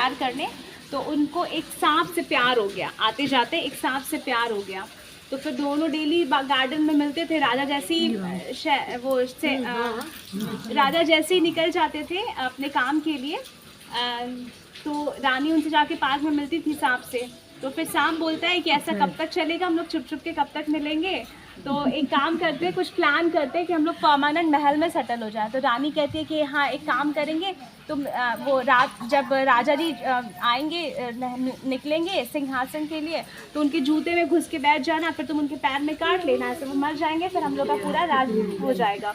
प्यार करने, तो उनको एक सांप से प्यार हो गया, आते जाते एक सांप से प्यार हो गया। तो फिर दोनों डेली गार्डन में मिलते थे। राजा जैसे ही राजा जैसे ही निकल जाते थे अपने काम के लिए, तो रानी उनसे जाके पार्क में मिलती थी सांप से। तो फिर सांप बोलता है कि ऐसा कब तक चलेगा, हम लोग छुप छुप के कब तक मिलेंगे, तो एक काम करते हैं, कुछ प्लान करते हैं कि हम लोग परमानेंट महल में सेटल हो जाए। तो रानी कहती है कि हाँ एक काम करेंगे, तो वो रात जब राजा जी आएंगे, निकलेंगे सिंहासन के लिए, तो उनके जूते में घुस के बैठ जाना, फिर तुम उनके पैर में काट लेना, ऐसे वो मर जाएंगे, फिर हम लोग का पूरा राज हो जाएगा।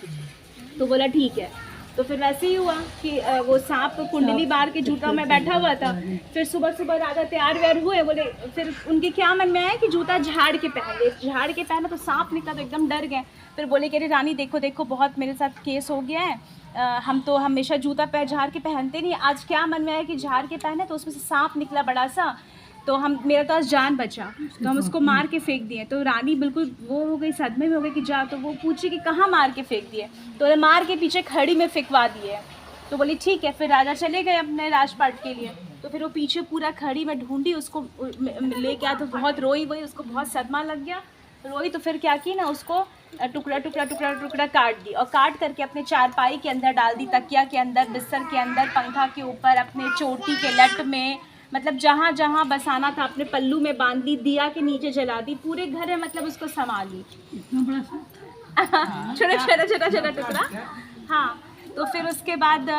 तो बोला ठीक है। तो फिर वैसे ही हुआ कि वो सांप कुंडली बार के जूता में बैठा हुआ था। फिर सुबह सुबह राजा तैयार व्यार हुए, बोले, फिर उनके क्या मन में आया कि जूता झाड़ के पहन ले। झाड़ के पहना तो सांप निकला, तो एकदम डर गए। फिर बोले कि अरे रानी देखो देखो, बहुत मेरे साथ केस हो गया है, हम तो हमेशा जूता झाड़ के पहनते नहीं, आज क्या मन में आया कि झाड़ के पहने, तो उसमें से सांप निकला बड़ा सा, तो हम मेरा तो आज जान बचा, तो हम उसको मार के फेंक दिए। तो रानी बिल्कुल वो हो गई, सदमे में हो गई कि जा, तो वो पूछी कि कहाँ मार के फेंक दिए, तो मार के पीछे खड़ी में फेंकवा दिए। तो बोली ठीक है। फिर राजा चले गए अपने राजपाट के लिए। तो फिर वो पीछे पूरा खड़ी में ढूंढी, उसको लेके आया, तो बहुत रोई वही, उसको बहुत सदमा लग गया, रोई। तो फिर क्या की ना, उसको टुकड़ा टुकड़ा टुकड़ा टुकड़ा काट दी, और काट करके अपने चारपाई के अंदर डाल दी, तकिया के अंदर, बिस्तर के अंदर, पंखा के ऊपर, अपने चोटी के लट में, मतलब जहाँ जहाँ बसाना था अपने पल्लू में बांध दी, दिया के नीचे जला दी, पूरे घर में मतलब उसको संभाल ली। छोटा छोटा छोटा छोटा टुकड़ा। हाँ, तो फिर उसके बाद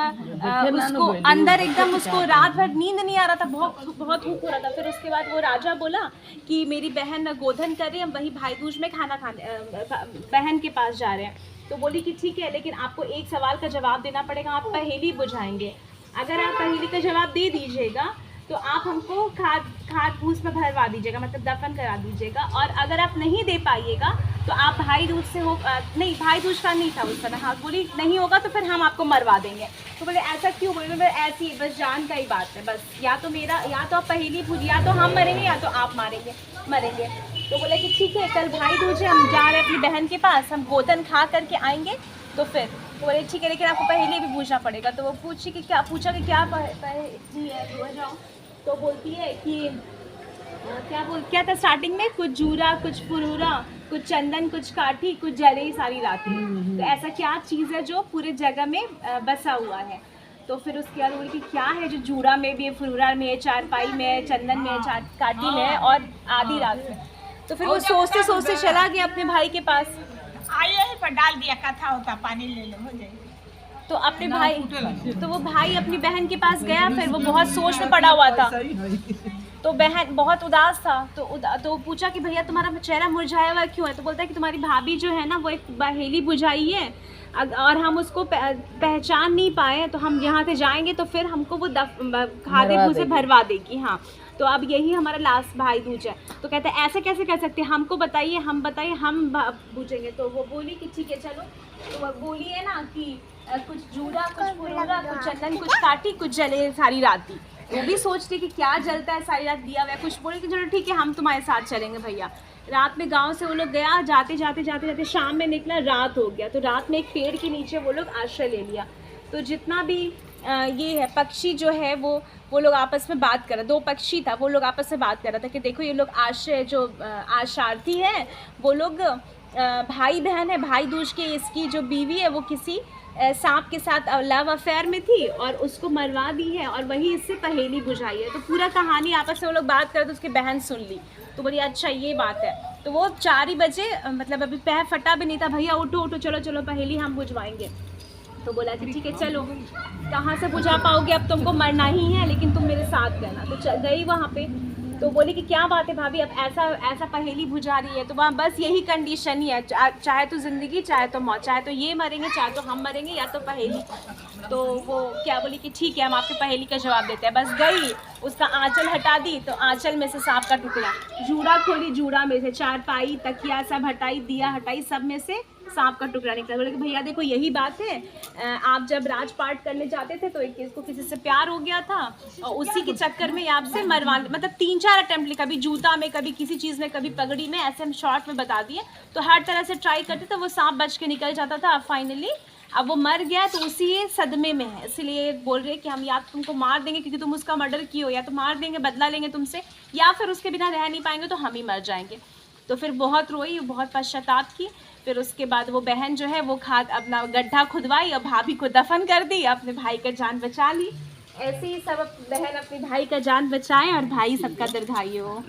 उसको अंदर एकदम, उसको रात भर नींद नहीं आ रहा था, बहुत बहुत भूख हो रहा था। फिर उसके बाद वो राजा बोला कि मेरी बहन गोधन कर रही है, हम वही भाई दूज में खाना खाने बहन के पास जा रहे हैं। तो बोली कि ठीक है, लेकिन आपको एक सवाल का जवाब देना पड़ेगा, आप पहेली बुझाएंगे। अगर आप पहेली का जवाब दे दीजिएगा तो आप हमको खाद फूस में भरवा दीजिएगा, मतलब दफन करा दीजिएगा। और अगर आप नहीं दे पाइएगा तो आप भाई दूज से हो, नहीं भाई दूज का नहीं था उस समय, हाँ बोली नहीं होगा तो फिर हम आपको मरवा देंगे। तो बोले ऐसा क्यों? बोले ऐसी बस जान का ही बात है, बस या तो मेरा, या तो आप पहेली पूछ, या तो हम मरेंगे या तो आप मरेंगे। तो बोले कि ठीक है, कल भाई दूज है, हम जा रहे हैं अपनी बहन के पास, हम गोधन खा करके आएंगे। तो फिर बोले ठीक है, लेकिन आपको पहेली भी पूछना पड़ेगा। तो वो पूछा कि क्या पहेली है, बोल जाओ। तो बोलती है कि क्या था स्टार्टिंग में, कुछ जूरा कुछ फुरूरा, कुछ चंदन कुछ काठी, कुछ जले सारी राती। तो ऐसा क्या चीज़ है जो पूरे जगह में बसा हुआ है? तो फिर उसके बाद बोली कि क्या है जो जूरा में भी है, फुरूरा में है, चारपाई में है, चंदन में है, काठी में है, और आधी रात में। तो फिर वो सोचते सोचते चला गया अपने भाई के पास। आइए पर डाल दिया, कथा होता, पानी ले लो, हो जाएगा। तो अपने भाई, तो वो भाई अपनी बहन के पास गया, फिर वो बहुत सोच में पड़ा हुआ था। तो बहन बहुत उदास था, तो पूछा कि भैया तुम्हारा चेहरा मुरझाया हुआ क्यों है? तो बोलता है कि तुम्हारी भाभी जो है ना, वो एक पहेली बुझाई है और हम उसको पहचान नहीं पाए, तो हम यहाँ से जाएंगे तो फिर हमको वो खादे भूसे भरवा देगी। हाँ, तो अब यही हमारा लास्ट भाई दूज है। तो कहते हैं ऐसे कैसे कर सकते हैं, हमको बताइए, हम पूछेंगे। तो वो बोली कि ठीक है चलो। तो वो बोली है ना कि कुछ जूरा कुछ फुरूरा, कुछ चंदन कुछ काठी, कुछ जले सारी राती। वो भी सोचती कि क्या जलता है सारी रात, दिया हुआ। कुछ बोले कि चलो ठीक है, हम तुम्हारे साथ चलेंगे भैया। रात में गांव से वो लोग गया, जाते जाते शाम में निकला, रात हो गया। तो रात में एक पेड़ के नीचे वो लोग आश्रय ले लिया। तो जितना भी ये है पक्षी जो है, वो लोग आपस में बात कर रहे, दो पक्षी था, वो लोग आपस में बात कर रहा था कि देखो ये लोग आश्रय जो आशार्थी है, वो लोग भाई बहन है, भाई दूज के इसकी जो बीवी है वो किसी सांप के साथ लव अफेयर में थी और उसको मरवा दी है, और वही इससे पहेली बुझाई है। तो पूरा कहानी आपस में वो लोग बात कर, तो उसकी बहन सुन ली। तो बोली अच्छा ये बात है। तो वो 4 ही बजे, मतलब अभी पैर फटा भी नहीं था, भैया उठो उठो, चलो चलो पहेली हम बुझवाएंगे। तो बोला कि ठीक है चलो। कहाँ से बुझा पाओगे, अब तुमको मरना ही है, लेकिन तुम मेरे साथ रहना। तो गई वहाँ पे। तो बोली कि क्या बात है भाभी, अब ऐसा पहेली बुझा रही है? तो वहाँ बस यही कंडीशन ही है, चाहे तो ज़िंदगी चाहे तो मौत, चाहे तो ये मरेंगे चाहे तो हम मरेंगे, या तो पहेली। तो वो क्या बोली कि ठीक है, हम आपके पहेली का जवाब देते हैं। बस गई, उसका आंचल हटा दी, तो आंचल में से सांप का टुकड़ा, जूड़ा खोली, जूड़ा में से चारपाई तकिया सब हटाई, दिया हटाई, सब में से सांप का टुकड़ा निकला। बोले कि भैया देखो यही बात है, आप जब राजपाट करने जाते थे तो एक इसको किसी से प्यार हो गया था, और उसी के चक्कर में आपसे मरवा, मतलब 3-4 अटेम्प्ट लिए, कभी जूता में, कभी किसी चीज़ में, कभी पगड़ी में, ऐसे हम शॉर्ट में बता दिए। तो हर तरह से ट्राई करते तो वो सांप बच के निकल जाता था। फाइनली अब वो मर गया तो उसी सदमे में है, इसलिए बोल रहे हैं कि हम या तो तुमको मार देंगे क्योंकि तुम उसका मर्डर किए हो, या तो मार देंगे बदला लेंगे तुमसे, या फिर उसके बिना रह नहीं पाएंगे तो हम ही मर जाएंगे। तो फिर बहुत रोई, बहुत पश्चाताप की। फिर उसके बाद वो बहन जो है वो खाद अपना गड्ढा खुदवाई और भाभी को दफन कर दी, अपने भाई का जान बचा ली। ऐसे ही सब बहन अपने भाई का जान बचाए और भाई सबका दीर्घायु हो।